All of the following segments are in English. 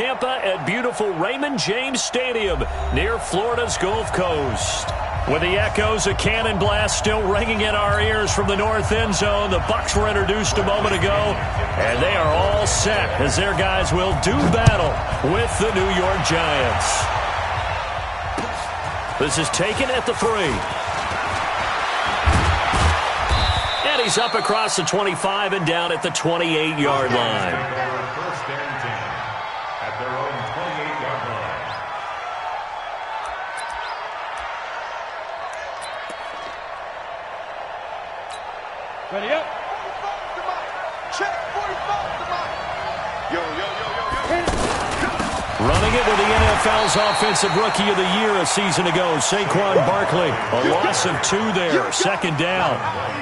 Tampa at beautiful Raymond James Stadium near Florida's Gulf Coast. With the echoes of cannon blast still ringing in our ears from the north end zone, the Bucs were introduced a moment ago, and they are all set as their guys will do battle with the New York Giants. This is taken at the 3. And he's up across the 25 and down at the 28-yard line. Ready up. Check 45 to Mike. Yo. Running it with the NFL's Offensive Rookie of the Year a season ago, Saquon Barkley. A loss of 2 there, second down.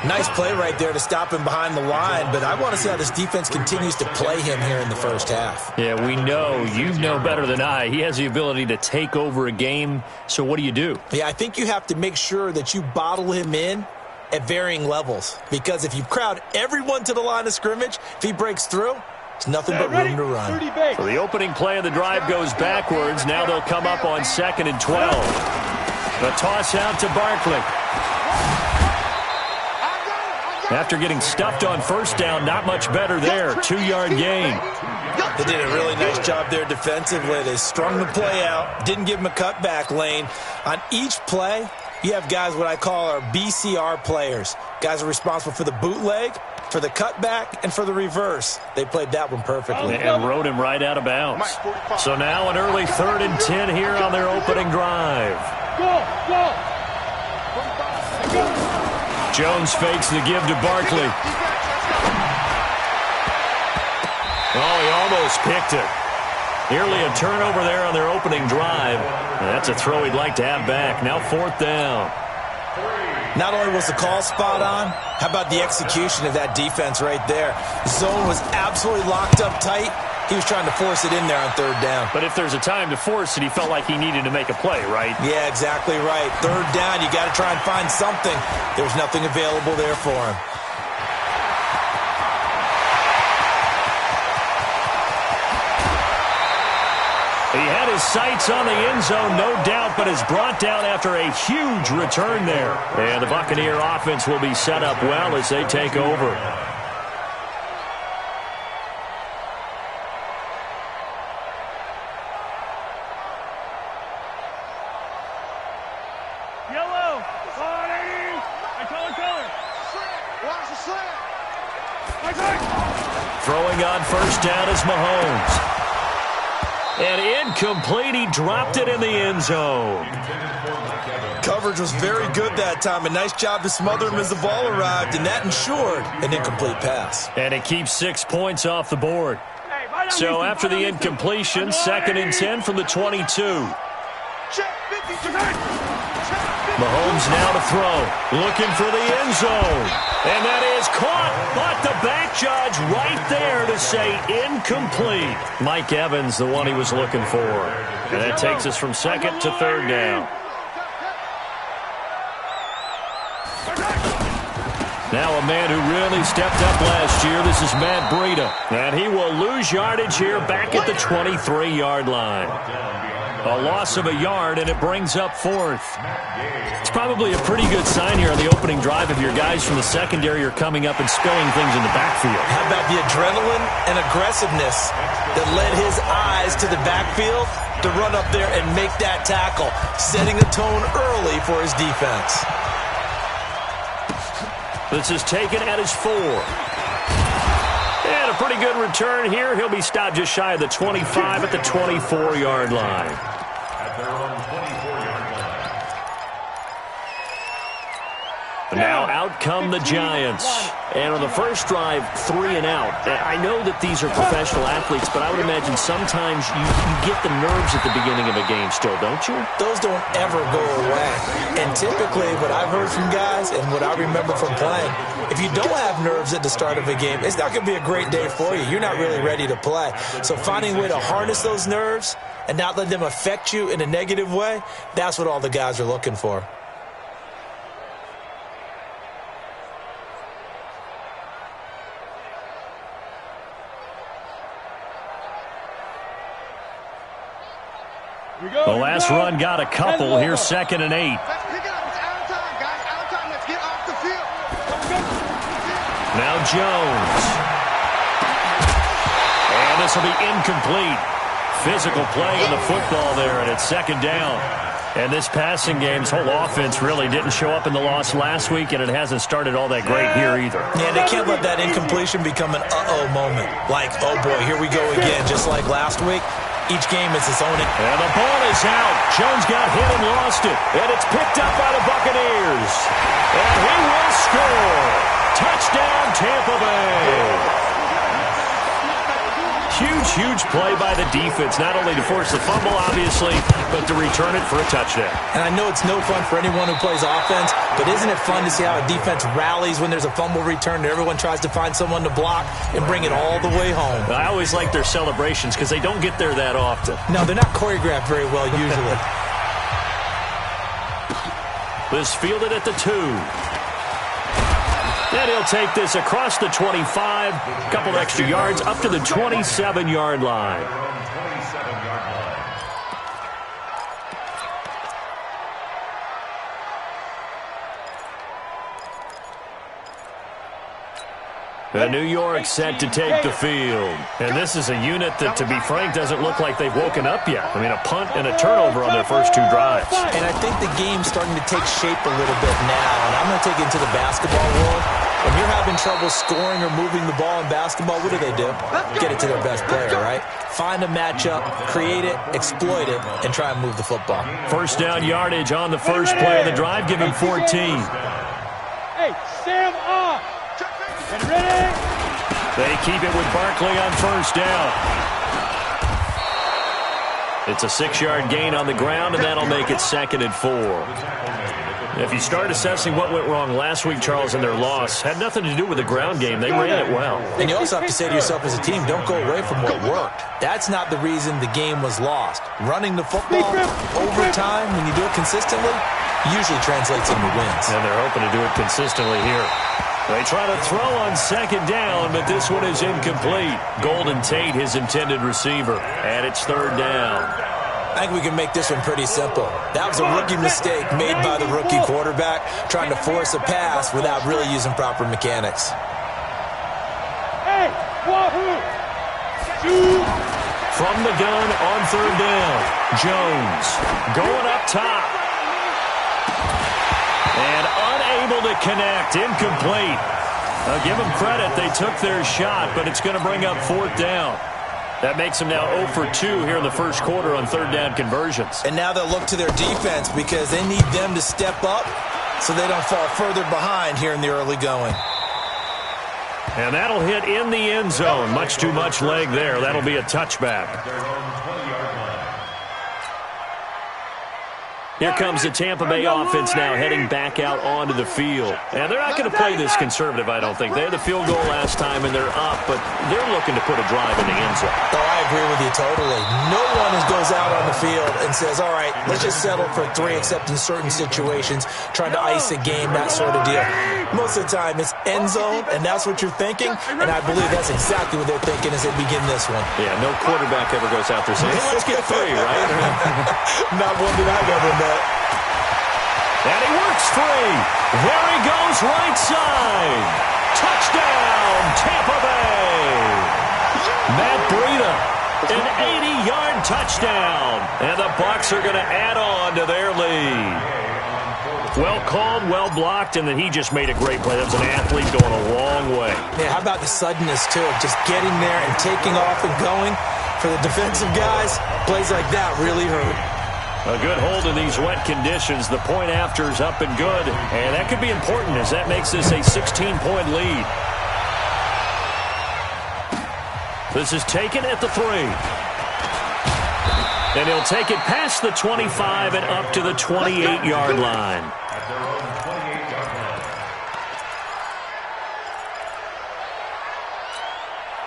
Nice play right there to stop him behind the line, but I want to see how this defense continues to play him here in the first half. Yeah, we know. You know better than I. He has the ability to take over a game, so what do? Yeah, I think you have to make sure that you bottle him in at varying levels, because if you crowd everyone to the line of scrimmage, if he breaks through, there's nothing but room to run. So the opening play of the drive goes backwards. Now they'll come up on 2nd and 12. The toss out to Barkley. After getting stuffed on first down, not much better there. 2-yard gain. They did a really nice job there defensively. They strung the play out, didn't give him a cutback lane. On each play, you have guys what I call our BCR players. Guys are responsible for the bootleg, for the cutback, and for the reverse. They played that one perfectly. And rode him right out of bounds. So now an early 3rd and 10 here on their opening drive. Go. Jones fakes the give to Barkley. Oh, he almost picked it. Nearly a turnover there on their opening drive. And that's a throw he'd like to have back. Now 4th down. Not only was the call spot on, how about the execution of that defense right there? The zone was absolutely locked up tight. He was trying to force it in there on 3rd down. But if there's a time to force it, he felt like he needed to make a play, right? Yeah, exactly right. 3rd down, you got to try and find something. There was nothing available there for him. He had his sights on the end zone, no doubt, but is brought down after a huge return there. And the Buccaneer offense will be set up well as they take over. Yellow. I color. Watch the slant. Throwing on first down is Mahomes. And incomplete, he dropped it in the end zone. Coverage was very good that time. A nice job to smother him as the ball arrived, and that ensured an incomplete pass. And it keeps 6 points off the board. So after the incompletion, 2nd and 10 from the 22. Mahomes now to throw, looking for the end zone. And that is caught, but the back judge right there to say incomplete. Mike Evans, the one he was looking for. And that takes us from 2nd to 3rd down. Now a man who really stepped up last year, this is Matt Breida. And he will lose yardage here back at the 23-yard line. A loss of a yard, and it brings up 4th. It's probably a pretty good sign here on the opening drive if your guys from the secondary are coming up and spilling things in the backfield. How about the adrenaline and aggressiveness that led his eyes to the backfield to run up there and make that tackle, setting a tone early for his defense. This is taken at his 4. And a pretty good return here. He'll be stopped just shy of the 25 at the 24-yard line. Now out come the Giants. And on the first drive, 3 and out. I know that these are professional athletes, but I would imagine sometimes you get the nerves at the beginning of a game still, don't you? Those don't ever go away. And typically what I've heard from guys and what I remember from playing, if you don't have nerves at the start of a game, it's not going to be a great day for you. You're not really ready to play. So finding a way to harness those nerves and not let them affect you in a negative way, that's what all the guys are looking for. The last run got a couple. Here's 2nd and 8. Let's pick it up. It's out of time, guys. Out of time. Let's get off the field. Now Jones. And this will be incomplete. Physical play on the football there, and it's 2nd down. And this passing game's whole offense really didn't show up in the loss last week, and it hasn't started all that great here either. Yeah, they can't let that incompletion become an uh-oh moment. Like, oh boy, here we go again, just like last week. Each game is its own. And the ball is out. Jones got hit and lost it. And it's picked up by the Buccaneers. And he will score. Touchdown, Tampa Bay. Huge play by the defense, not only to force the fumble, obviously, but to return it for a touchdown. And I know it's no fun for anyone who plays offense, but isn't it fun to see how a defense rallies when there's a fumble return and everyone tries to find someone to block and bring it all the way home? I always like their celebrations because they don't get there that often. No, they're not choreographed very well usually. This fielded at the 2. And he'll take this across the 25, a couple extra yards, up to the 27-yard line. And New York set to take the field. And this is a unit that, to be frank, doesn't look like they've woken up yet. I mean, a punt and a turnover on their first 2 drives. And I think the game's starting to take shape a little bit now. And I'm going to take it into the basketball world. When you're having trouble scoring or moving the ball in basketball, what do? Get it to their best player, right? Find a matchup, create it, exploit it, and try and move the football. First down yardage on the first play of the drive. Give him 14. Hey, Sam off. And ready. They keep it with Barkley on first down. It's a 6-yard gain on the ground, and that'll make it 2nd and 4. If you start assessing what went wrong last week, Charles, in their loss, had nothing to do with the ground game. They ran it well. And you also have to say to yourself as a team, don't go away from what worked. That's not the reason the game was lost. Running the football over time, when you do it consistently, usually translates into wins. And they're hoping to do it consistently here. They try to throw on 2nd down, but this one is incomplete. Golden Tate, his intended receiver, and it's 3rd down. I think we can make this one pretty simple. That was a rookie mistake made by the rookie quarterback, trying to force a pass without really using proper mechanics. Hey, wahoo! From the gun on 3rd down, Jones going up top. And unable to connect, incomplete. I'll give them credit, they took their shot, but it's going to bring up 4th down. That makes them now 0 for 2 here in the first quarter on 3rd down conversions. And now they'll look to their defense because they need them to step up so they don't fall further behind here in the early going. And that'll hit in the end zone. Much too much leg there. That'll be a touchback. Here comes the Tampa Bay offense now heading back out onto the field. And they're not going to play this conservative, I don't think. They had the field goal last time, and they're up, but they're looking to put a drive in the end zone. Oh, I agree with you totally. No one goes out on the field and says, all right, let's just settle for 3, except in certain situations, trying to ice a game, that sort of deal. Most of the time, it's end zone, and that's what you're thinking, and I believe that's exactly what they're thinking as they begin this one. Yeah, no quarterback ever goes out there saying, hey, let's get 3, right? Not one that I've ever met. And he works free. There he goes, right side. Touchdown, Tampa Bay. Matt Breida, an 80-yard touchdown. And the Bucs are going to add on to their lead. Well called, well blocked, and then he just made a great play. That was an athlete going a long way. Yeah, how about the suddenness, too, of just getting there and taking off and going? For the defensive guys, plays like that really hurt. A good hold in these wet conditions. The point after is up and good. And that could be important as that makes this a 16-point lead. This is taken at the 3. And he'll take it past the 25 and up to the 28-yard line.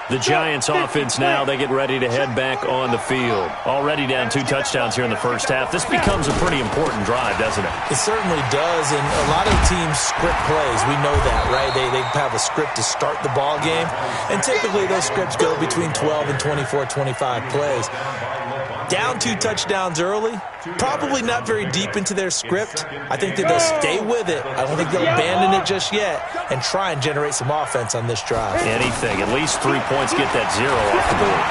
The Giants offense now, they get ready to head back on the field. Already down 2 touchdowns here in the first half. This becomes a pretty important drive, doesn't it? It certainly does, and a lot of teams script plays. We know that, right? They have a script to start the ball game, and typically those scripts go between 12 and 24, 25 plays. Down 2 touchdowns early, probably not very deep into their script. I think that they'll stay with it. I don't think they'll abandon it just yet and try and generate some offense on this drive. Anything, at least 3 points, get that 0 off the board.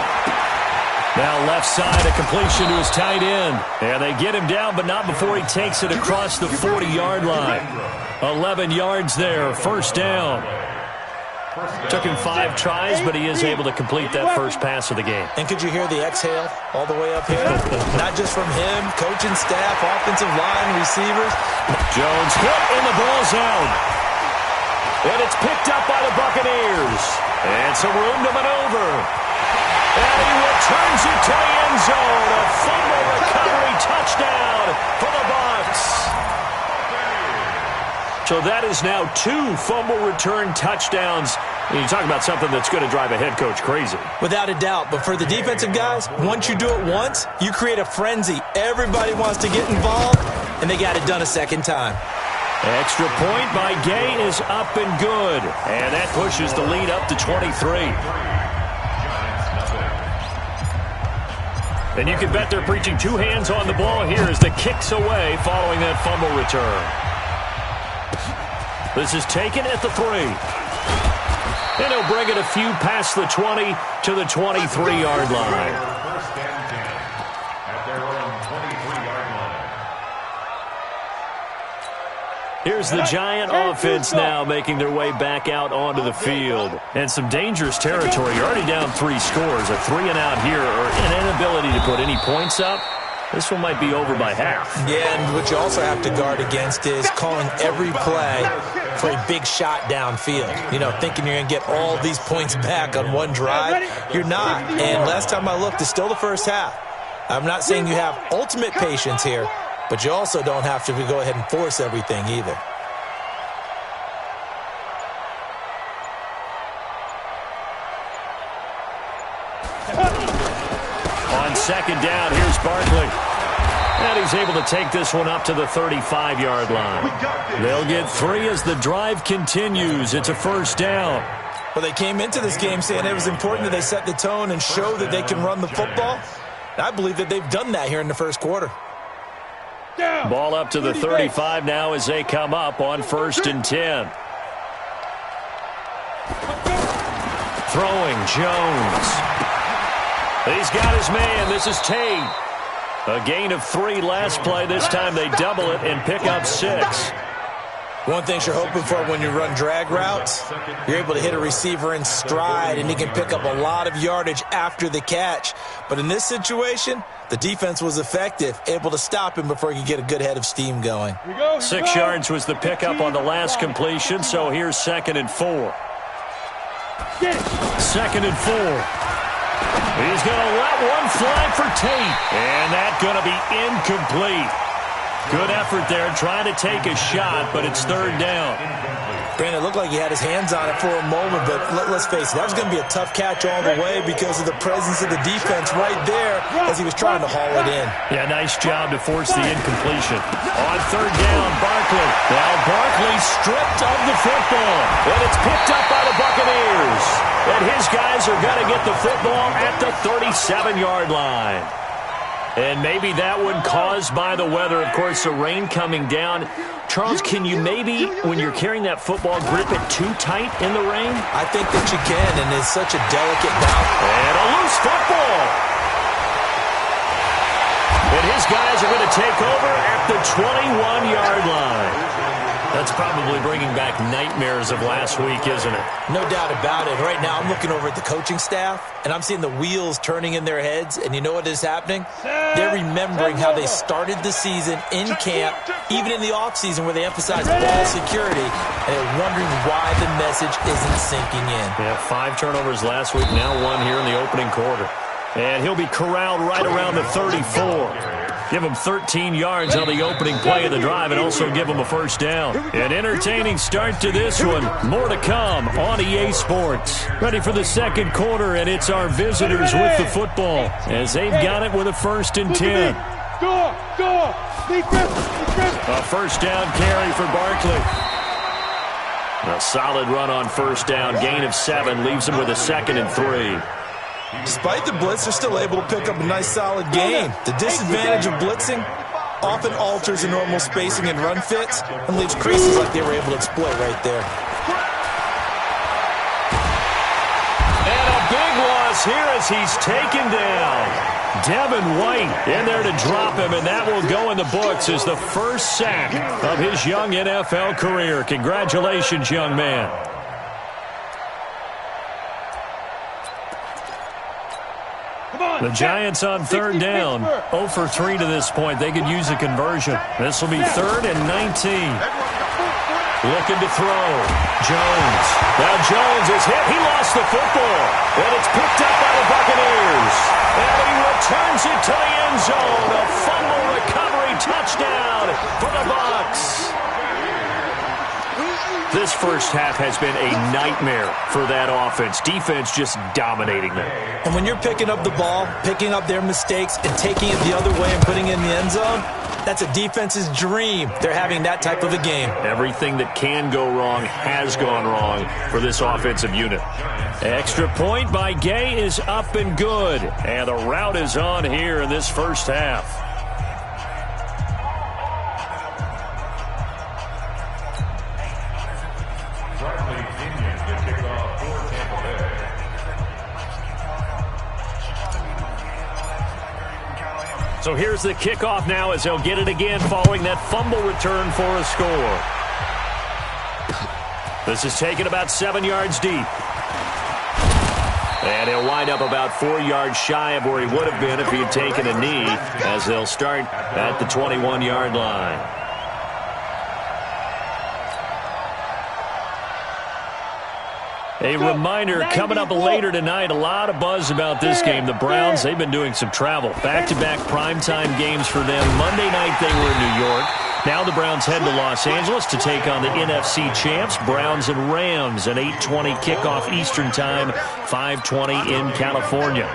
Now left side, a completion to his tight end. And they get him down, but not before he takes it across the 40-yard line. 11 yards there, first down. Took him 5 tries, but he is able to complete that first pass of the game. And could you hear the exhale all the way up here? Not just from him, coaching staff, offensive line, receivers. Jones hit, and the ball's out. And it's picked up by the Buccaneers. And some room to maneuver. And he returns it to the end zone. A fumble recovery touchdown for the Bucs. So that is now 2 fumble return touchdowns. And you talk about something that's going to drive a head coach crazy. Without a doubt. But for the defensive guys, once you do it once, you create a frenzy. Everybody wants to get involved, and they got it done a second time. Extra point by Gay is up and good. And that pushes the lead up to 23. And you can bet they're preaching 2 hands on the ball here as the kick's away following that fumble return. This is taken at the 3. And he'll bring it a few past the 20 to the 23-yard line. Here's the Giant offense now making their way back out onto the field. And some dangerous territory. You're already down 3 scores. A 3 and out here, or an inability to put any points up. This one might be over by half. Yeah, and what you also have to guard against is calling every play for a big shot downfield. You know, thinking you're going to get all these points back on one drive. You're not. And last time I looked, it's still the first half. I'm not saying you have ultimate patience here, but you also don't have to go ahead and force everything either. On second down, here's Barkley. And he's able to take this one up to the 35-yard line. They'll get 3 as the drive continues. It's a first down. Well, they came into this game saying it was important that they set the tone and show that they can run the football. And I believe that they've done that here in the first quarter. Ball up to the 35 now as they come up on 1st and 10. Throwing, Jones. He's got his man. This is Tate. A gain of 3 last play. This time they double it and pick up 6. One thing you're hoping for when you run drag routes, you're able to hit a receiver in stride, and he can pick up a lot of yardage after the catch. But in this situation, the defense was effective, able to stop him before he could get a good head of steam going. 6 yards was the pickup on the last completion, so here's 2nd and 4. 2nd and 4. He's going to let one fly for Tate. And that's going to be incomplete. Good effort there trying to take a shot, but it's 3rd down. Brandon, it looked like he had his hands on it for a moment, but let's face it, that was going to be a tough catch all the way because of the presence of the defense right there as he was trying to haul it in. Yeah, nice job to force the incompletion. On 3rd down, Barkley. Now Barkley stripped of the football, and it's picked up by the Buccaneers. And his guys are going to get the football at the 37-yard line. And maybe that one caused by the weather. Of course, the rain coming down. Charles, can you maybe, when you're carrying that football, grip it too tight in the rain? I think that you can, and it's such a delicate bounce. And a loose football. And his guys are going to take over at the 21-yard line. That's probably bringing back nightmares of last week, isn't it? No doubt about it. Right now, I'm looking over at the coaching staff, and I'm seeing the wheels turning in their heads, and you know what is happening? They're remembering how they started the season in camp, even in the offseason where they emphasized ball security, and they're wondering why the message isn't sinking in. Yeah, 5 turnovers last week, now 1 here in the opening quarter. And he'll be corralled right around the 34. Give him 13 yards on the opening play of the drive and also give him a first down. An entertaining start to this one. More to come on EA Sports. Ready for the second quarter, and it's our visitors with the football as they've got it with a 1st and 10. A first down carry for Barkley. A solid run on 1st down. Gain of 7 leaves him with a 2nd and 3. Despite the blitz, they're still able to pick up a nice, solid gain. The disadvantage of blitzing often alters the normal spacing and run fits and leaves creases like they were able to exploit right there. And a big loss here as he's taken down. Devin White in there to drop him, and that will go in the books as the first sack of his young NFL career. Congratulations, young man. The Giants on third down, 0 for 3 to this point. They could use a conversion. This will be 3rd and 19. Looking to throw. Jones. Now Jones is hit. He lost the football. And it's picked up by the Buccaneers. And he returns it to the end zone. A fumble recovery touchdown for the Bucs. This first half has been a nightmare for that offense. Defense just dominating them. And when you're picking up the ball, picking up their mistakes, and taking it the other way and putting it in the end zone, that's a defense's dream. They're having that type of a game. Everything that can go wrong has gone wrong for this offensive unit. Extra point by Gay is up and good. And the route is on here in this first half. So here's the kickoff now as they'll get it again following that fumble return for a score. This is taken about 7 yards deep. And he'll wind up about 4 yards shy of where he would have been if he had taken a knee, as they'll start at the 21-yard line. A reminder, coming up later tonight, a lot of buzz about this game. The Browns, they've been doing some travel. Back-to-back primetime games for them. Monday night they were in New York. Now the Browns head to Los Angeles to take on the NFC champs, Browns and Rams, an 8:20 kickoff Eastern time, 5:20 in California.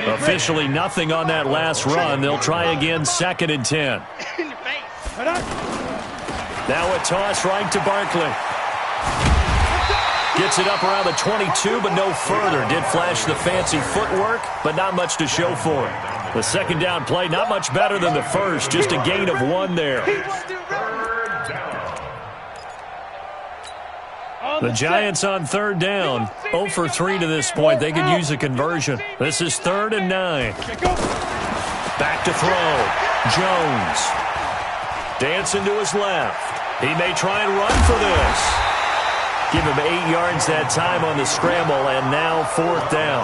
Officially nothing on that last run. They'll try again, 2nd and 10. Now a toss right to Barkley. Gets it up around the 22, but no further. Did flash the fancy footwork, but not much to show for it. The second down play, not much better than the first. Just a gain of 1 there. The Giants on third down, 0 for 3 to this point. They could use a conversion. This is 3rd and 9. Back to throw. Jones. Dancing to his left. He may try and run for this. Give him 8 yards that time on the scramble, and now 4th down.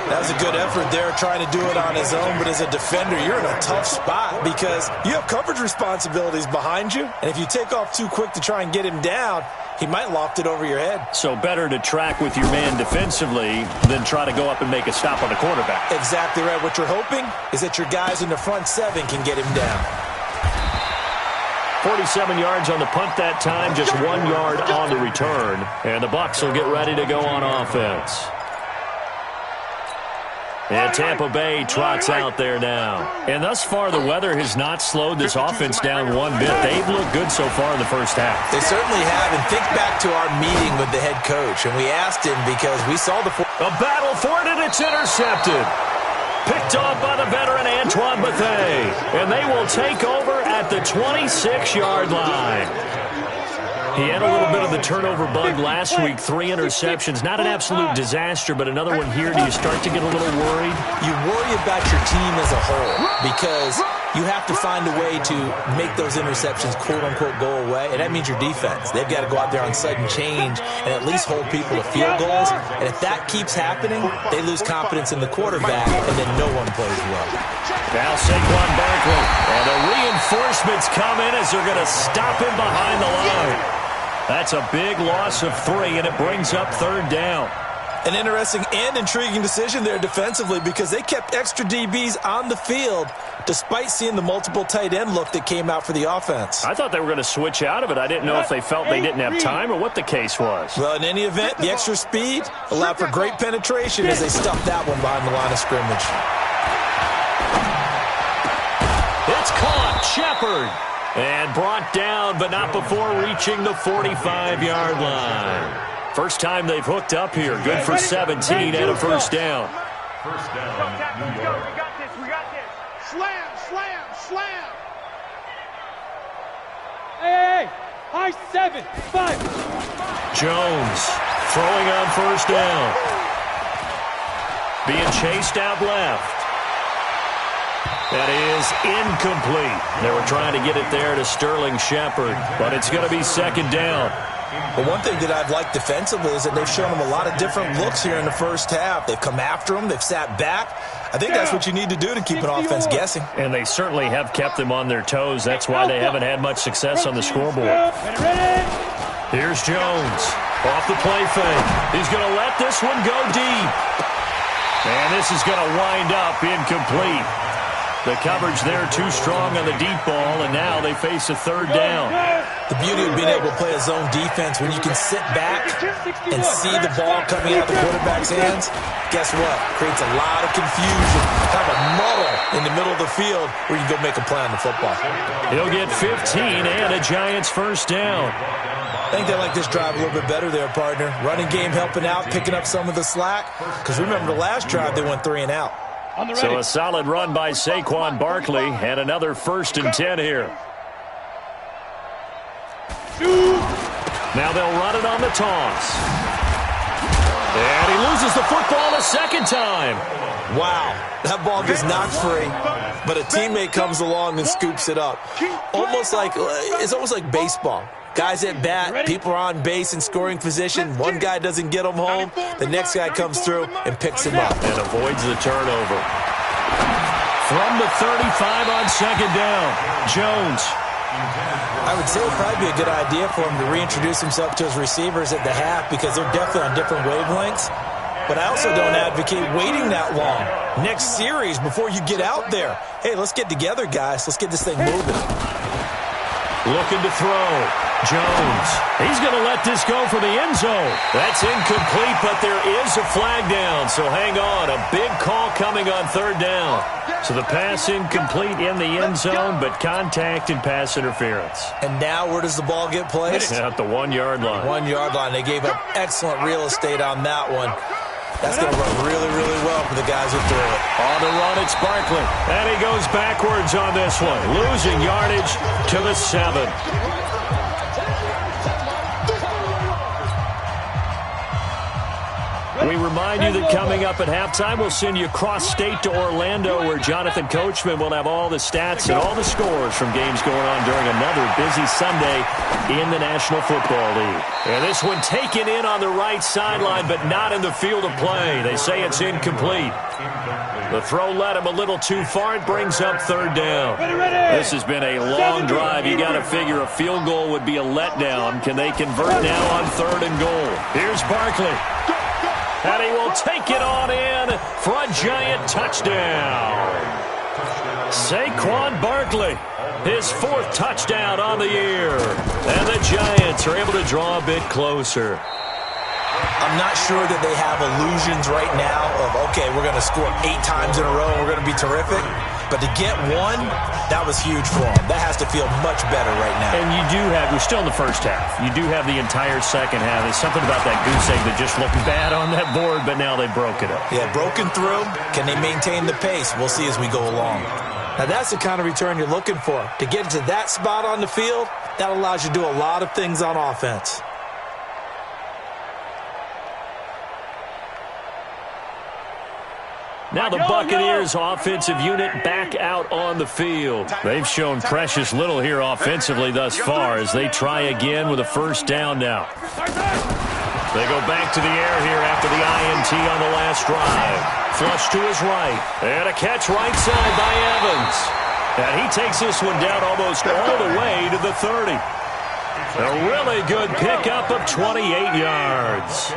That was a good effort there, trying to do it on his own, but as a defender, you're in a tough spot because you have coverage responsibilities behind you, and if you take off too quick to try and get him down, he might loft it over your head. So better to track with your man defensively than try to go up and make a stop on the quarterback. Exactly right. What you're hoping is that your guys in the front 7 can get him down. 47 yards on the punt that time, just 1 yard on the return. And the Bucs will get ready to go on offense. And Tampa Bay trots out there now. And thus far, the weather has not slowed this offense down one bit. They've looked good so far in the first half. They certainly have. And think back to our meeting with the head coach. And we asked him because we saw the... A battle for it, and it's intercepted. Picked off by the veteran Antoine Bethea. And they will take over at the 26-yard line. He had a little bit of the turnover bug last week, 3 interceptions. Not an absolute disaster, but another one here. Do you start to get a little worried? You worry about your team as a whole because you have to find a way to make those interceptions, quote-unquote, go away, and that means your defense. They've got to go out there on sudden change and at least hold people to field goals, and if that keeps happening, they lose confidence in the quarterback, and then no one plays well. Now Saquon Barkley, and the reinforcements come in as they're going to stop him behind the line. That's a big loss of 3, and it brings up 3rd down. An interesting and intriguing decision there defensively because they kept extra DBs on the field despite seeing the multiple tight end look that came out for the offense. I thought they were going to switch out of it. I didn't know if they felt they didn't have time or what the case was. Well, in any event, the extra speed allowed for great penetration as they stuffed that one behind the line of scrimmage. It's caught. Shepard. And brought down, but not before reaching the 45-yard line. First time they've hooked up here. Good for 17 and a first down. First down, New York. We got this. Slam, slam, slam. Hey, high 7, 5. Jones throwing on first down. Being chased out left. That is incomplete. They were trying to get it there to Sterling Shepard, but it's going to be second down. Well, one thing that I've liked defensively is that they've shown them a lot of different looks here in the first half. They've come after them. They've sat back. I think that's what you need to do to keep an offense guessing. And they certainly have kept them on their toes. That's why they haven't had much success on the scoreboard. Here's Jones. Off the play fake. He's going to let this one go deep. And this is going to wind up incomplete. The coverage there too strong on the deep ball, and now they face a third down. The beauty of being able to play a zone defense when you can sit back and see the ball coming out of the quarterback's hands, guess what? Creates a lot of confusion, kind of a muddle in the middle of the field where you can go make a play on the football. He'll get 15 and a Giants first down. I think they like this drive a little bit better there, partner. Running game helping out, picking up some of the slack. Because remember, the last drive they went 3 and out. So a solid run by Saquon Barkley and another 1st and 10 here. Now they'll run it on the toss. And he loses the football a second time. Wow, that ball gets knocked free, but a teammate comes along and scoops it up. It's almost like baseball. Guys at bat, people are on base in scoring position. One guy doesn't get him home. The next guy comes through and picks him up. And avoids the turnover. From the 35 on second down, Jones. I would say it would probably be a good idea for him to reintroduce himself to his receivers at the half because they're definitely on different wavelengths. But I also don't advocate waiting that long. Next series, before you get out there, hey, let's get together, guys. Let's get this thing moving. Looking to throw. Jones. He's going to let this go for the end zone. That's incomplete, but there is a flag down. So hang on. A big call coming on third down. So the pass incomplete in the end zone, but contact and pass interference. And now where does the ball get placed? At the 1 yard line. 1 yard line. They gave up excellent real estate on that one. That's going to run really, really well for the guys who threw it. On the run, it's Barkley. And he goes backwards on this one. Losing yardage to the 7. We remind you that coming up at halftime, we'll send you cross-state to Orlando, where Jonathan Coachman will have all the stats and all the scores from games going on during another busy Sunday in the National Football League. And this one taken in on the right sideline, but not in the field of play. They say it's incomplete. The throw led him a little too far. It brings up third down. This has been a long drive. You got to figure a field goal would be a letdown. Can they convert now on 3rd and goal? Here's Barkley. And he will take it on in for a Giant touchdown. Saquon Barkley, his 4th touchdown on the year. And the Giants are able to draw a bit closer. I'm not sure that they have illusions right now of, okay, we're going to score 8 times in a row and we're going to be terrific. But to get one, that was huge for them. That has to feel much better right now. And you do have, we're still in the first half. You do have the entire second half. There's something about that goose egg that just looked bad on that board, but now they broke it up. Yeah, broken through. Can they maintain the pace? We'll see as we go along. Now, that's the kind of return you're looking for. To get to that spot on the field, that allows you to do a lot of things on offense. Now the Buccaneers offensive unit back out on the field. They've shown precious little here offensively thus far as they try again with a first down now. They go back to the air here after the INT on the last drive. Flush to his right. And a catch right side by Evans. And he takes this one down almost all the way to the 30. A really good pickup of 28 yards.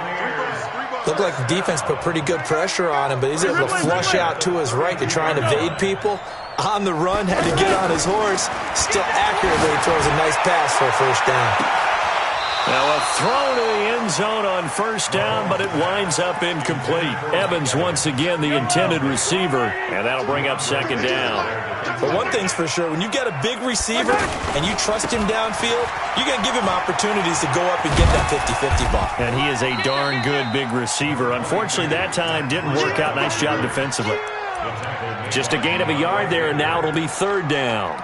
Looked like the defense put pretty good pressure on him, but he's able to flush out to his right to try and evade people. On the run, had to get on his horse. Still accurately throws a nice pass for a first down. Now a throw to the end zone on first down, but it winds up incomplete. Evans once again the intended receiver, and that'll bring up second down. But one thing's for sure, when you got a big receiver and you trust him downfield, you're going to give him opportunities to go up and get that 50-50 ball. And he is a darn good big receiver. Unfortunately, that time didn't work out. Nice job defensively. Just a gain of a yard there, and now it'll be third down.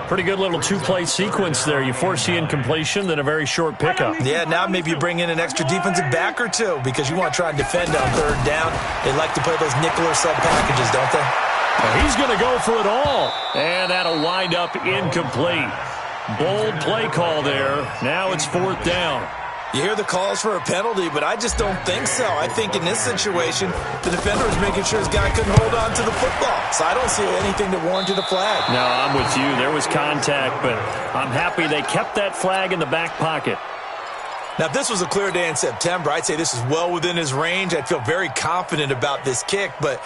Pretty good little two-play sequence there. You force the incompletion, then a very short pickup. Yeah, now maybe you bring in an extra defensive back or two because you want to try and defend on third down. They like to play those nickel or sub packages, don't they? Well, he's going to go for it all. And that'll wind up incomplete. Bold play call there. Now it's fourth down. You hear the calls for a penalty, but I just don't think so. I think in this situation, the defender was making sure his guy couldn't hold on to the football. So I don't see anything that warranted a flag. No, I'm with you. There was contact, but I'm happy they kept that flag in the back pocket. Now, if this was a clear day in September, I'd say this is well within his range. I'd feel very confident about this kick, but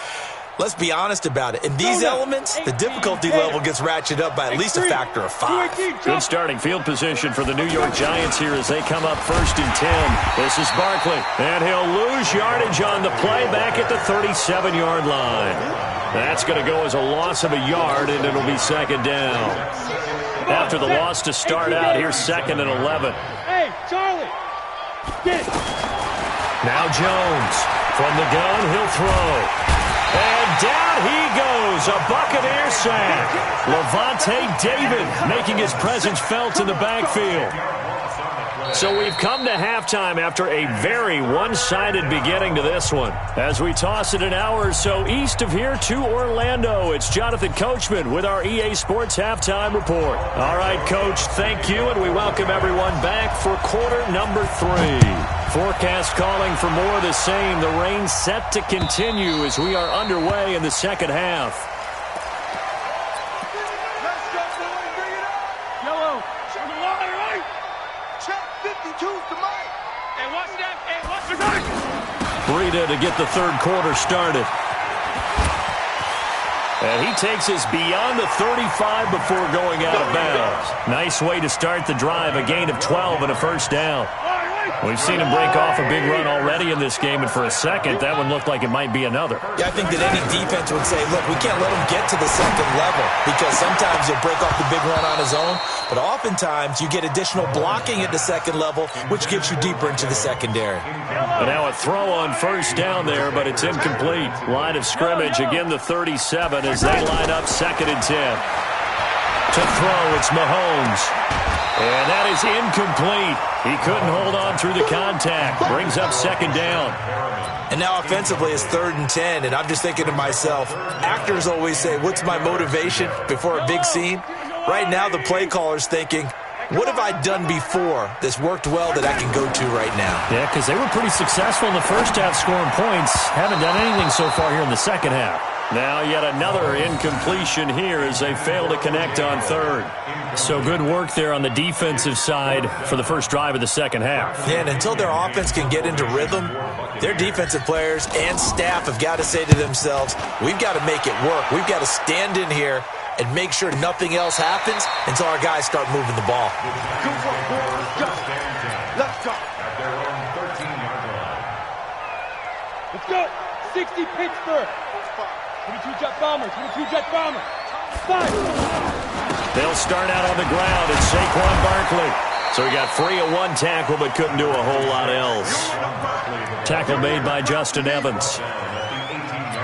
let's be honest about it. In these elements, the difficulty level gets ratcheted up by at least a factor of 5. Good starting field position for the New York Giants here as they come up first and 10. This is Barkley, and he'll lose yardage on the play back at the 37-yard line. That's going to go as a loss of a yard, and it'll be second down. After the loss to start out, here's second and 11. Hey, Charlie, get it. Now Jones from the gun, he'll throw. And down he goes, a Buccaneer sack. Levante David making his presence felt in the backfield. So we've come to halftime after a very one-sided beginning to this one. As we toss it an hour or so east of here to Orlando, it's Jonathan Coachman with our EA Sports Halftime Report. All right, Coach, thank you, and we welcome everyone back for quarter number 3. Forecast calling for more of the same. The rain set to continue as we are underway in the second half. Let's go, boys. Bring it up. Yellow. Check the line, right? Check 52's the mic. Hey, watch that. Hey, watch the mic. Breida to get the third quarter started. And he takes us beyond the 35 before going out of bounds. Nice way to start the drive. A gain of 12 and a first down. We've seen him break off a big run already in this game, and for a second, that one looked like it might be another. Yeah, I think that any defense would say, look, we can't let him get to the second level because sometimes he'll break off the big run on his own, but oftentimes you get additional blocking at the second level, which gets you deeper into the secondary. And now a throw on first down there, but it's incomplete. Line of scrimmage, again the 37 as they line up second and 10. To throw, it's Mahomes. And that is incomplete. He couldn't hold on through the contact. Brings up second down. And now offensively it's third and 10, and I'm just thinking to myself, actors always say, what's my motivation before a big scene? Right now the play caller's thinking, what have I done before that's worked well that I can go to right now? Yeah, because they were pretty successful in the first half scoring points. Haven't done anything so far here in the second half. Now yet another incompletion here as they fail to connect on third. So good work there on the defensive side for the first drive of the second half. Yeah, and until their offense can get into rhythm, their defensive players and staff have got to say to themselves, we've got to make it work. We've got to stand in here and make sure nothing else happens until our guys start moving the ball. Good work, boys. Go. Let's go. Let's go. 60 Pittsburgh. 22 jet bombers. 22 jet bombers. 5. They'll start out on the ground. It's Saquon Barkley. So he got free of one tackle but couldn't do a whole lot else. Tackle made by Justin Evans.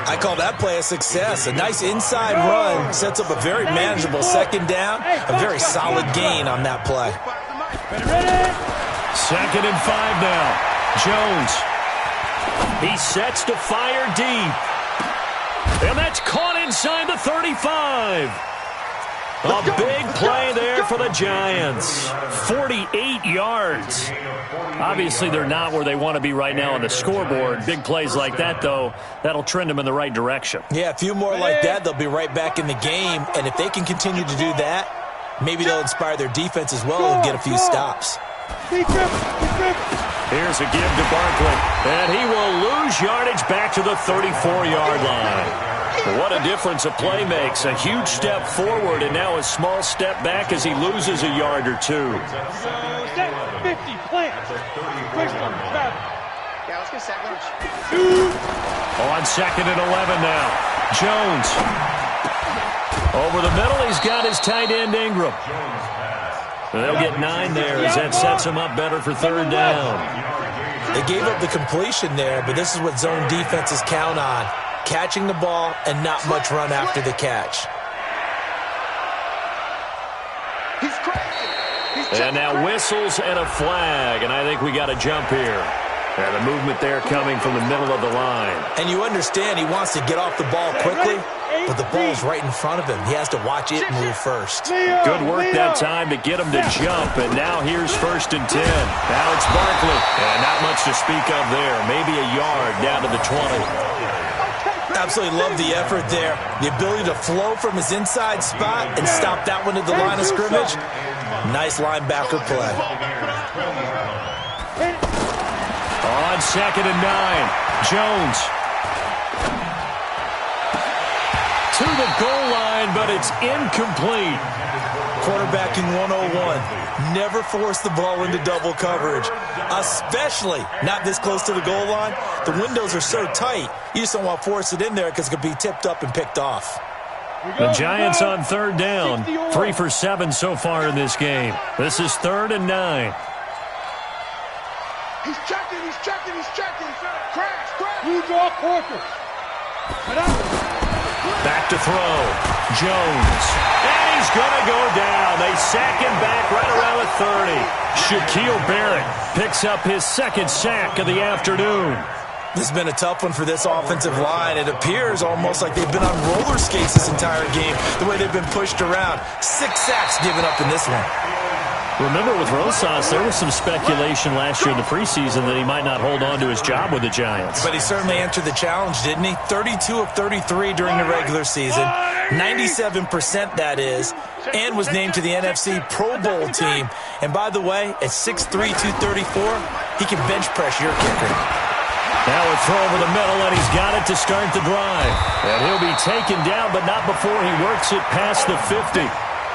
I call that play a success. A nice inside run sets up a very manageable second down. A very solid gain on that play. Second and 5 now. Jones. He sets to fire deep. And that's caught inside the 35. A big play there for the Giants. 48 yards. Obviously, they're not where they want to be right now on the scoreboard. Big plays like that, though, that'll trend them in the right direction. Yeah, a few more like that, they'll be right back in the game. And if they can continue to do that, maybe they'll inspire their defense as well and get a few stops. Here's a give to Barkley. And he will lose yardage back to the 34-yard line. What a difference a play makes. A huge step forward and now a small step back as he loses a yard or two. Set 50, plant. Quick one, traffic. Yeah, let's get sack lunch. On 2nd and 11 now. Jones. Over the middle, he's got his tight end Ingram. They'll get 9 there as that sets him up better for 3rd down. They gave up the completion there, but this is what zone defenses count on. Catching the ball and not much run after the catch. He's crazy. And now whistles and a flag, and I think we got a jump here. And the movement there coming from the middle of the line. And you understand he wants to get off the ball quickly, but the ball's right in front of him. He has to watch it move first. Good work that time to get him to jump, and now here's 1st and 10. Now it's Barkley, and not much to speak of there. Maybe a yard down to the 20. Absolutely love the effort there. The ability to flow from his inside spot and stop that one at the line of scrimmage. Nice linebacker play. On 2nd and 9, Jones. To the goal line, but it's incomplete. Quarterbacking 101. Never force the ball into double coverage, especially not this close to the goal line. The windows are so tight, you just don't want to force it in there because it could be tipped up and picked off. The Giants on 3rd down, 3 for 7 so far in this game. This is 3rd and 9. He's checking. Crash. You draw quarter. Back to throw. Jones. And he's going to go down. They sack him back right around the 30. Shaquille Barrett picks up his 2nd sack of the afternoon. This has been a tough one for this offensive line. It appears almost like they've been on roller skates this entire game, the way they've been pushed around. 6 sacks given up in this one. Remember, with Rosas, there was some speculation last year in the preseason that he might not hold on to his job with the Giants. But he certainly answered the challenge, didn't he? 32 of 33 during the regular season, 97% that is, and was named to the NFC Pro Bowl team. And by the way, at 6'3", 234, he can bench press your kicker. Now a throw over the middle, and he's got it to start the drive. And he'll be taken down, but not before he works it past the 50.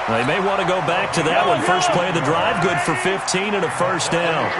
They may want to go back to that one. First play of the drive, good for 15 and a 1st down.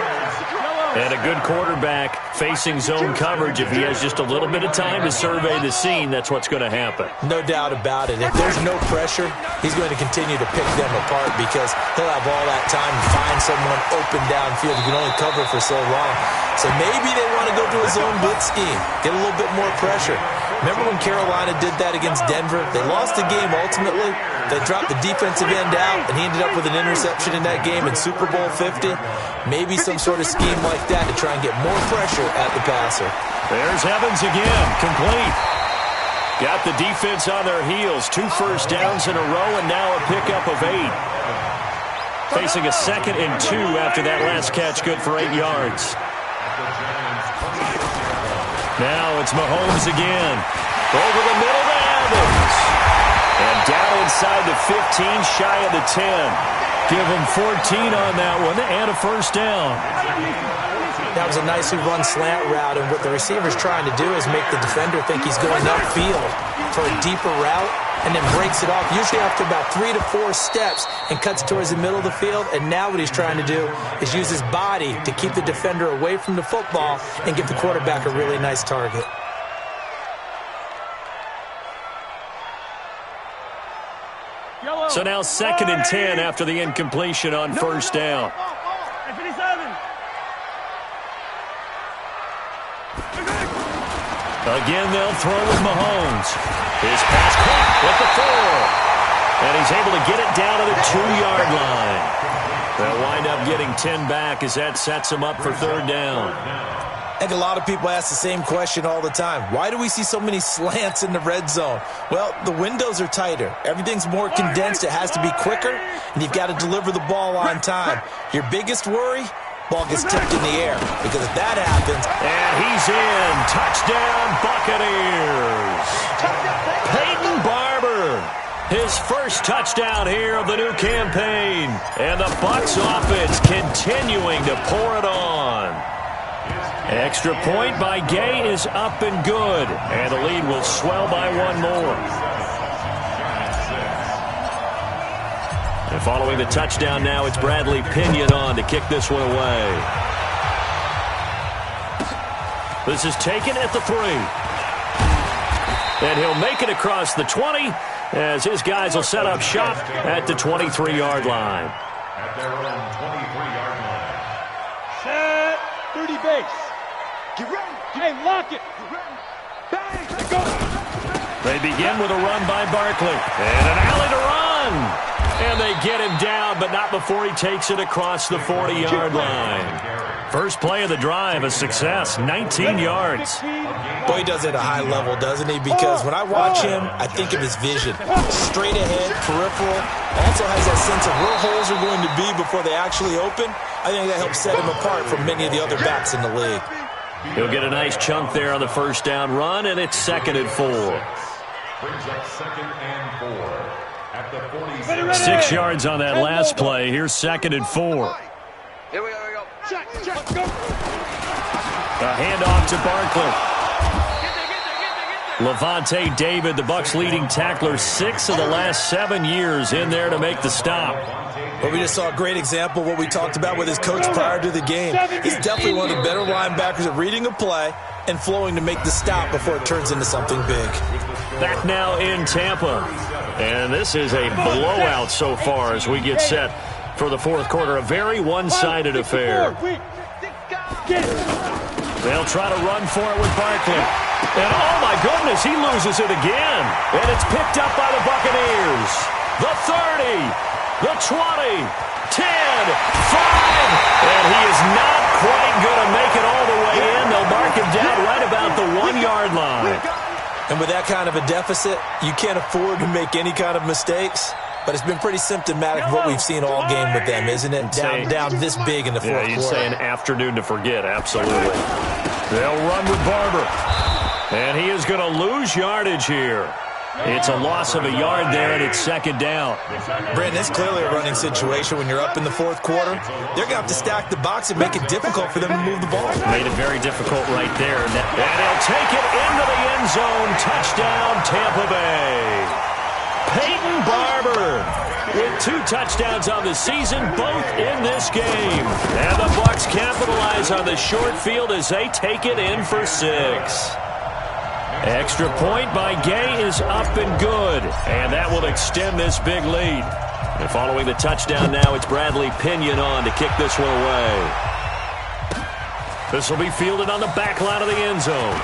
And a good quarterback facing zone coverage. If he has just a little bit of time to survey the scene, that's what's going to happen. No doubt about it. If there's no pressure, he's going to continue to pick them apart because he'll have all that time to find someone open downfield. He can only cover for so long. So maybe they want to go to a zone blitz scheme, get a little bit more pressure. Remember when Carolina did that against Denver? They lost the game ultimately. They dropped the defensive end out, and he ended up with an interception in that game in Super Bowl 50. Maybe some sort of scheme like that to try and get more pressure at the passer. There's Evans again, complete. Got the defense on their heels. 2 first downs in a row, and now a pickup of 8. Facing a 2nd and 2 after that last catch, good for 8 yards. Now it's Mahomes again. Over the middle to Evans. And down inside the 15, shy of the 10. Give him 14 on that one and a 1st down. That was a nicely run slant route, and what the receiver's trying to do is make the defender think he's going upfield for a deeper route and then breaks it off, usually after about 3 to 4 steps, and cuts towards the middle of the field. And now what he's trying to do is use his body to keep the defender away from the football and give the quarterback a really nice target. So now 2nd and 10 after the incompletion on 1st down. Again, they'll throw with Mahomes. His pass caught with the 4. And he's able to get it down to the 2-yard line. They'll wind up getting 10 back as that sets him up for 3rd down. I think a lot of people ask the same question all the time. Why do we see so many slants in the red zone? Well, the windows are tighter. Everything's more condensed. It has to be quicker, and you've got to deliver the ball on time. Your biggest worry? Ball gets tipped in the air, because if that happens... And he's in. Touchdown, Buccaneers. Peyton Barber, his first touchdown here of the new campaign. And the Bucs offense continuing to pour it on. Extra point by Gay is up and good. And the lead will swell by one more. And following the touchdown now, it's Bradley Pinion on to kick this one away. This is taken at the 3. And he'll make it across the 20 as his guys will set up shop at the 23-yard line. At their own 23-yard line. Set. 30 base. Get ready. Hey, lock it. Get ready. Bang. Let's go. They begin with a run by Barkley. And an alley to run. And they get him down, but not before he takes it across the 40-yard line. First play of the drive, a success, 19 yards. Boy, he does it at a high level, doesn't he? Because when I watch him, I think of his vision. Straight ahead, peripheral. Also has that sense of where holes are going to be before they actually open. I think that helps set him apart from many of the other backs in the league. He'll get a nice chunk there on the first down run, and it's 2nd and 4. Brings up 2nd and 4. At the 46. 6 yards on that last play. Here's 2nd and 4. Here we go. Check. Let's go. A handoff to Barkley. Levante David, the Bucs' leading tackler, 6 of the last 7 years in there to make the stop. Well, we just saw a great example of what we talked about with his coach prior to the game. He's definitely one of the better linebackers at reading a play and flowing to make the stop before it turns into something big. Back now in Tampa. And this is a blowout so far as we get set for the fourth quarter. A very one-sided affair. They'll try to run for it with Barkley. And oh my goodness, he loses it again. And it's picked up by the Buccaneers. The 30, the 20, 10, 5. And he is not quite going to make it all the way in. They'll mark him down right about the 1-yard line. And with that kind of a deficit, you can't afford to make any kind of mistakes. But it's been pretty symptomatic of what we've seen all game with them, isn't it? Down this big in the fourth quarter. You'd say an afternoon to forget, absolutely. They'll run with Barber. And he is going to lose yardage here. It's a loss of a yard there, and it's 2nd down. Brandon, it's clearly a running situation when you're up in the fourth quarter. They're going to have to stack the box and make it difficult for them to move the ball. Made it very difficult right there. And he'll take it into the end zone. Touchdown, Tampa Bay. Peyton Barber with 2 touchdowns on the season, both in this game. And the Bucs capitalize on the short field as they take it in for 6. Extra point by Gay is up and good, and that will extend this big lead. And following the touchdown now, it's Bradley Pinion on to kick this one away. This will be fielded on the back line of the end zone.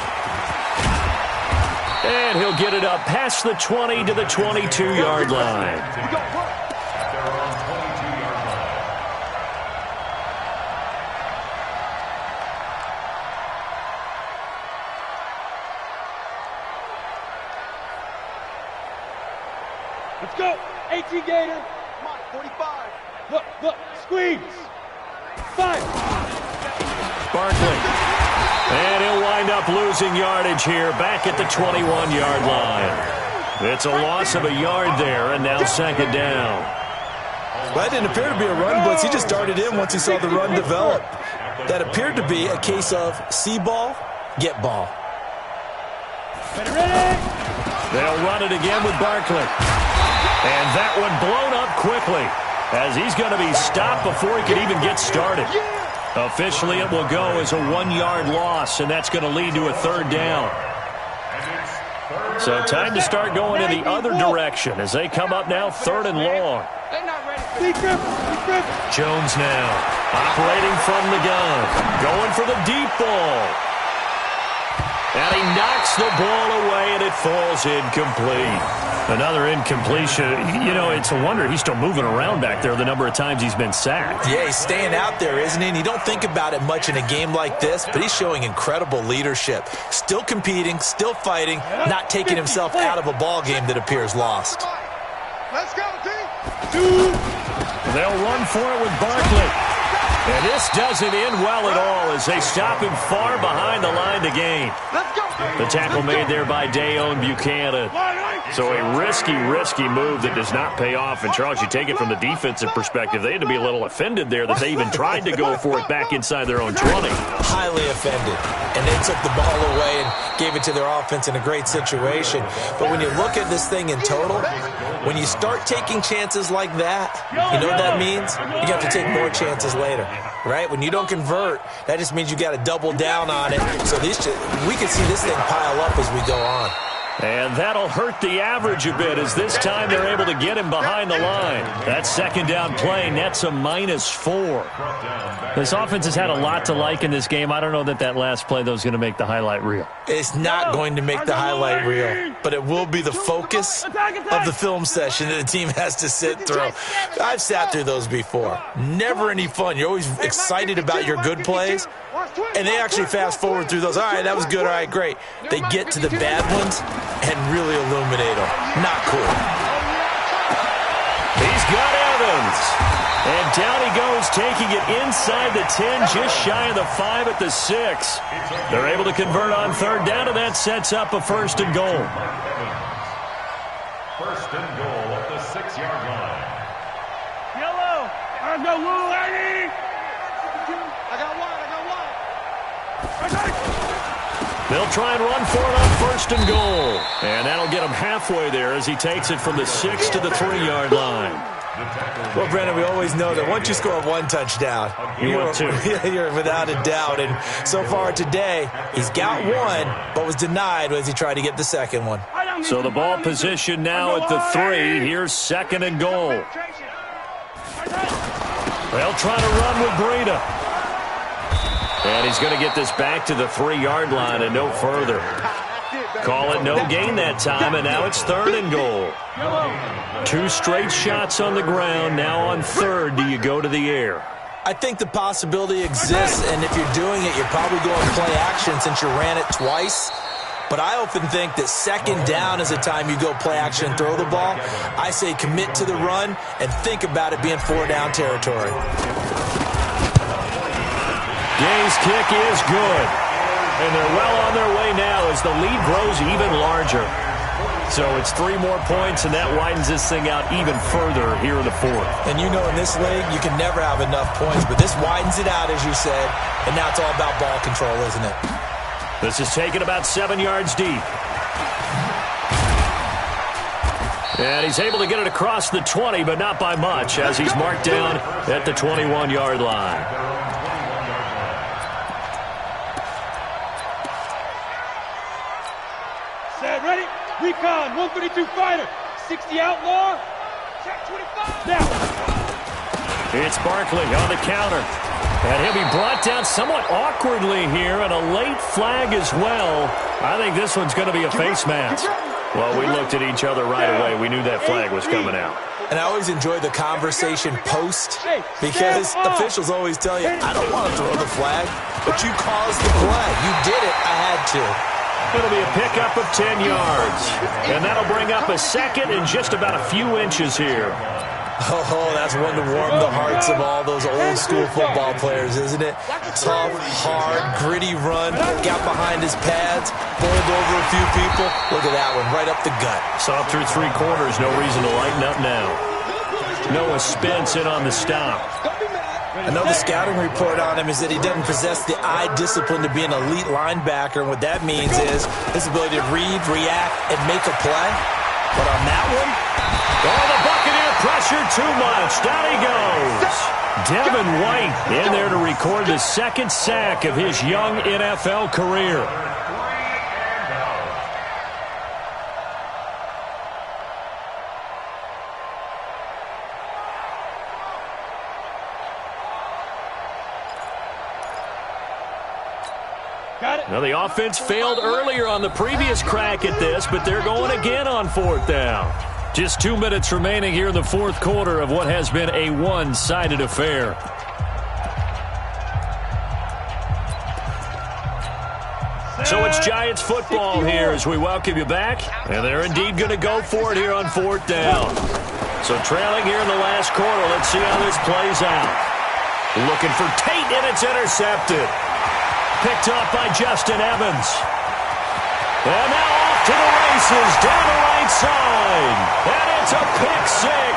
And he'll get it up past the 20 to the 22-yard line. Let's go. 18 Gator. Come on, 45. Look. Squeeze. 5. Barkley. And he'll wind up losing yardage here back at the 21-yard line. It's a loss of a yard there, and now 2nd down. Well, that didn't appear to be a run blitz. He just darted in once he saw the run develop. That appeared to be a case of see ball, get ball. Ready. They'll run it again with Barkley. And that one blown up quickly as he's going to be stopped before he can even get started. Officially, it will go as a 1-yard loss, and that's going to lead to a 3rd down. So time to start going in the other direction as they come up now 3rd and long. Jones now operating from the gun, going for the deep ball. And he knocks the ball away, and it falls incomplete. Another incompletion. You know, it's a wonder he's still moving around back there the number of times he's been sacked. Yeah, he's staying out there, isn't he? And you don't think about it much in a game like this, but he's showing incredible leadership. Still competing, still fighting, not taking himself out of a ball game that appears lost. Let's go, D. They'll run for it with Barkley. And this doesn't end well at all as they stop him far behind the line to gain. The tackle made there by Dayon Buchanan. So a risky move that does not pay off. And, Charles, you take it from the defensive perspective. They had to be a little offended there that they even tried to go for it back inside their own 20. Highly offended. And they took the ball away and gave it to their offense in a great situation. But when you look at this thing in total, when you start taking chances like that, you know what that means? You have to take more chances later, right? When you don't convert, that just means you got to double down on it. So we can see this thing pile up as we go on. And that'll hurt the average a bit as this time they're able to get him behind the line. That second down play nets a -4. This offense has had a lot to like in this game. I don't know that last play, though, is going to make the highlight reel. It's not going to make the highlight reel, but it will be the focus of the film session that the team has to sit through. I've sat through those before. Never any fun. You're always excited about your good plays, and they actually fast forward through those. All right, that was good. All right, great. They get to the bad ones and really illuminate them. Not cool. He's got Evans. And down he goes, taking it inside the 10, just shy of the 5 at the 6. They're able to convert on third down, and that sets up a 1st and goal. 1st and goal at the 6-yard line. Yellow. I got one. They'll try and run for it on 1st and goal. And that'll get him halfway there as he takes it from the 6 to the 3-yard line. Well, Brandon, we always know that once you score one touchdown, you're without a doubt. And so far today, he's got one, but was denied as he tried to get the second one. So the ball position now at the 3. Here's 2nd and goal. They'll try to run with Breida. And he's going to get this back to the 3-yard line and no further. Call it no gain that time, and now it's 3rd and goal. 2 straight shots on the ground. Now on 3rd, do you go to the air? I think the possibility exists, and if you're doing it, you're probably going to play action since you ran it twice. But I often think that 2nd down is the time you go play action and throw the ball. I say commit to the run and think about it being 4-down territory. Gay's kick is good. And they're well on their way now as the lead grows even larger. So it's 3 more points, and that widens this thing out even further here in the 4th. And you know in this league, you can never have enough points, but this widens it out, as you said, and now it's all about ball control, isn't it? This is taken about 7 yards deep. And he's able to get it across the 20, but not by much, as he's marked down at the 21-yard line. Set, ready? Recon, 132 fighter, 60 outlaw. Check 25. Now. It's Barkley on the counter. And he'll be brought down somewhat awkwardly here, and a late flag as well. I think this one's going to be a face mask. Well, we looked at each other right away. We knew that flag was coming out. And I always enjoy the conversation post because officials always tell you, I don't want to throw the flag, but you caused the play. You did it. I had to. It'll be a pickup of 10 yards. And that'll bring up a 2nd and just about a few inches here. Oh, that's one to warm the hearts of all those old-school football players, isn't it? Tough, hard, gritty run, got behind his pads, bowled over a few people. Look at that one, right up the gut. Saw through 3 quarters, no reason to lighten up now. Noah Spence in on the stop. I know the scouting report on him is that he doesn't possess the eye discipline to be an elite linebacker, and what that means is his ability to read, react, and make a play. But on that one, oh, the Buccaneer pressure too much. Down he goes. Devin White in there to record the 2nd sack of his young NFL career. Now, the offense failed earlier on the previous crack at this, but they're going again on 4th down. Just 2 minutes remaining here in the 4th quarter of what has been a one-sided affair. So it's Giants football here as we welcome you back. And they're indeed going to go for it here on 4th down. So trailing here in the last quarter, let's see how this plays out. Looking for Tate, and it's intercepted. Picked up by Justin Evans. And now off to the races, down the right side. And it's a pick six.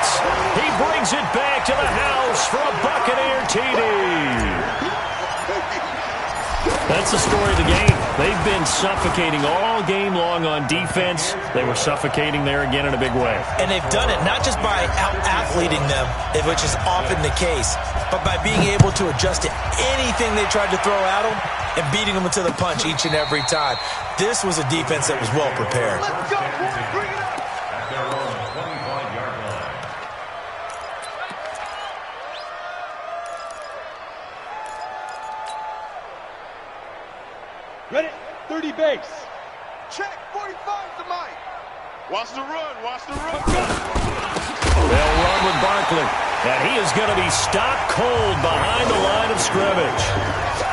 He brings it back to the house for a Buccaneer TD. That's the story of the game. They've been suffocating all game long on defense. They were suffocating there again in a big way. And they've done it not just by out-athleting them, which is often the case, but by being able to adjust to anything they tried to throw at them and beating them to the punch each and every time. This was a defense that was well prepared. Let's go. Bring it up. At their own 25-yard line. Ready? 30 base. Check. 45 to Mike. Watch the run. Watch the run. They'll run with Barkley. And he is going to be stopped cold behind the line of scrimmage.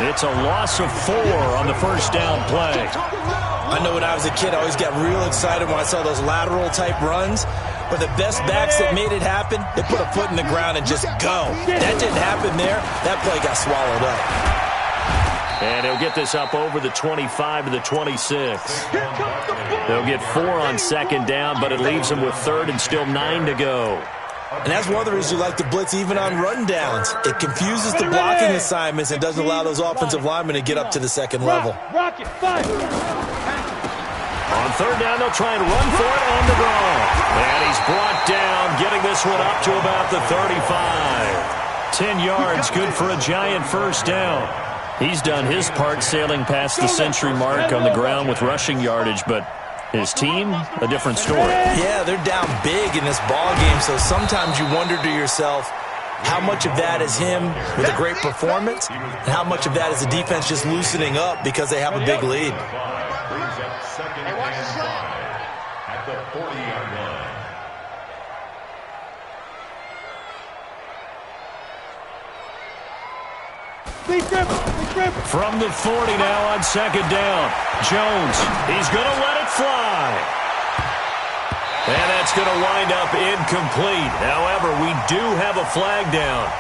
It's a loss of 4 on the first down play. I know when I was a kid, I always got real excited when I saw those lateral-type runs. But the best backs that made it happen, they put a foot in the ground and just go. That didn't happen there. That play got swallowed up. And he'll get this up over the 25 to the 26. They'll get 4 on second down, but it leaves them with third and still 9 to go. And that's one of the reasons you like to blitz even on rundowns. It confuses the blocking assignments and doesn't allow those offensive linemen to get up to the second level. Rocket, 5. On third down, they'll try and run for it on the draw. And he's brought down, getting this one up to about the 35. 10 yards, good for a Giant first down. He's done his part sailing past the century mark on the ground with rushing yardage, but his team, a different story. Yeah, they're down big in this ball game, so sometimes you wonder to yourself how much of that is him with a great performance and how much of that is the defense just loosening up because they have a big lead. Brings up second and 5 at the 40-yard line. From the 40 now on second down. Jones, he's going to let it fly. And that's going to wind up incomplete. However, we do have a flag down.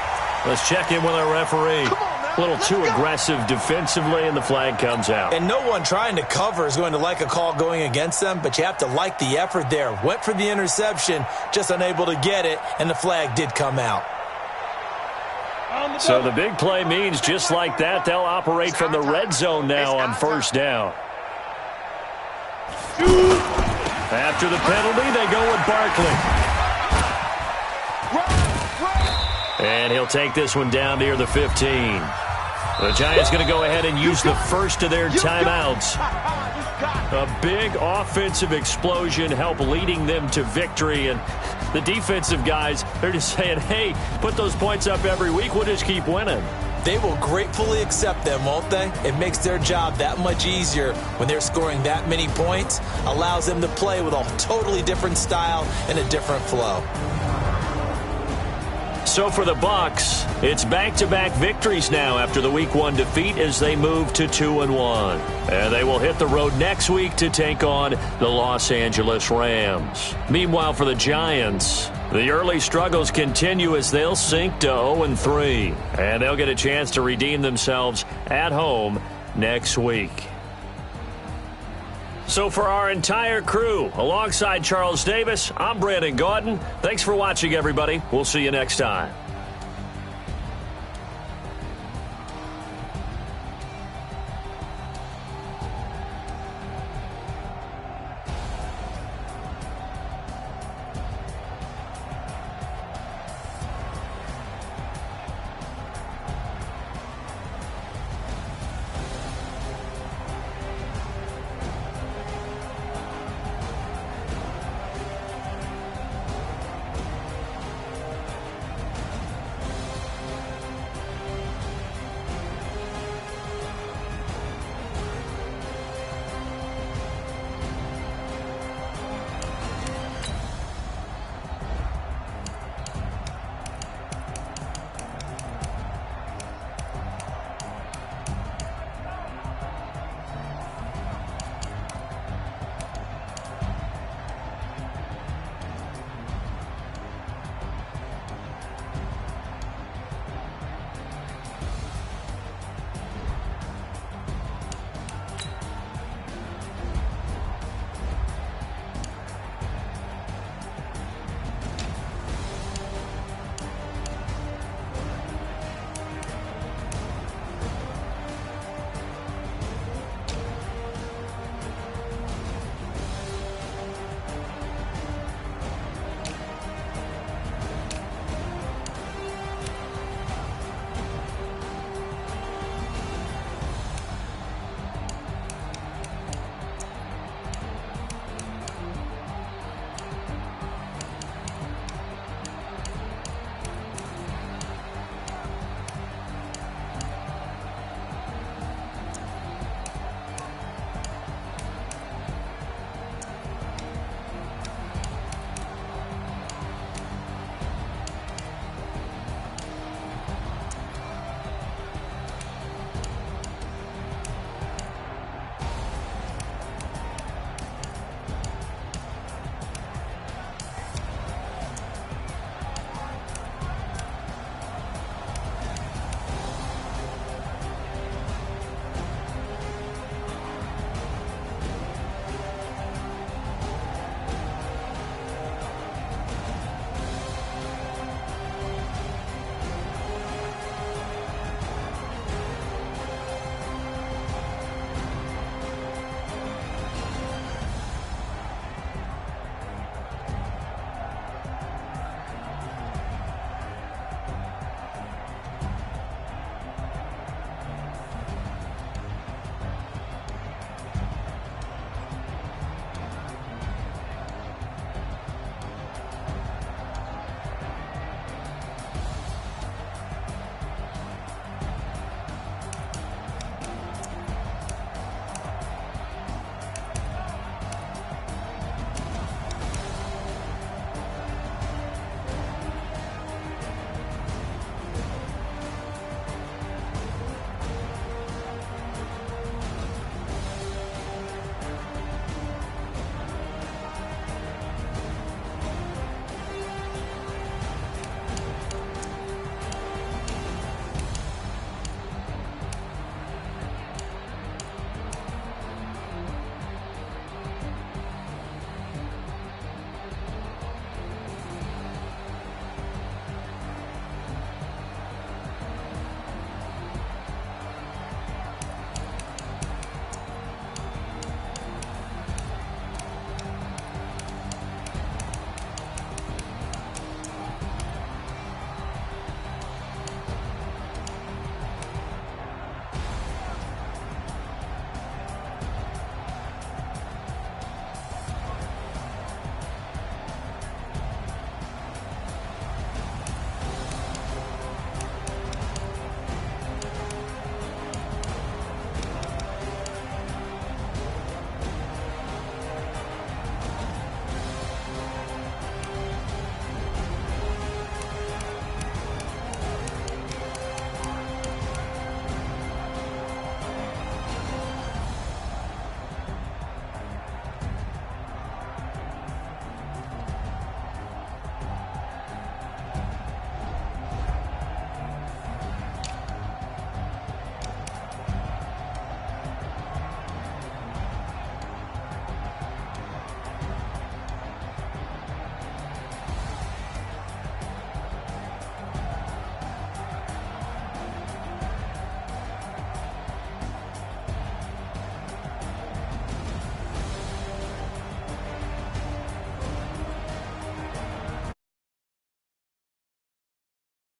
Let's check in with our referee. A little too aggressive defensively, and the flag comes out. And no one trying to cover is going to like a call going against them, but you have to like the effort there. Went for the interception, just unable to get it, and the flag did come out. So the big play means just like that, they'll operate from the red zone now on first down. After the penalty, they go with Barkley. And he'll take this one down near the 15. The Giants going to go ahead and use the first of their timeouts. A big offensive explosion help leading them to victory. And the defensive guys, they're just saying, hey, put those points up every week. We'll just keep winning. They will gratefully accept them, won't they? It makes their job that much easier when they're scoring that many points. Allows them to play with a totally different style and a different flow. So for the Bucs, it's back-to-back victories now after the Week 1 defeat as they move to 2-1. And they will hit the road next week to take on the Los Angeles Rams. Meanwhile, for the Giants, the early struggles continue as they'll sink to 0-3. And they'll get a chance to redeem themselves at home next week. So for our entire crew, alongside Charles Davis, I'm Brandon Gaudin. Thanks for watching, everybody. We'll see you next time.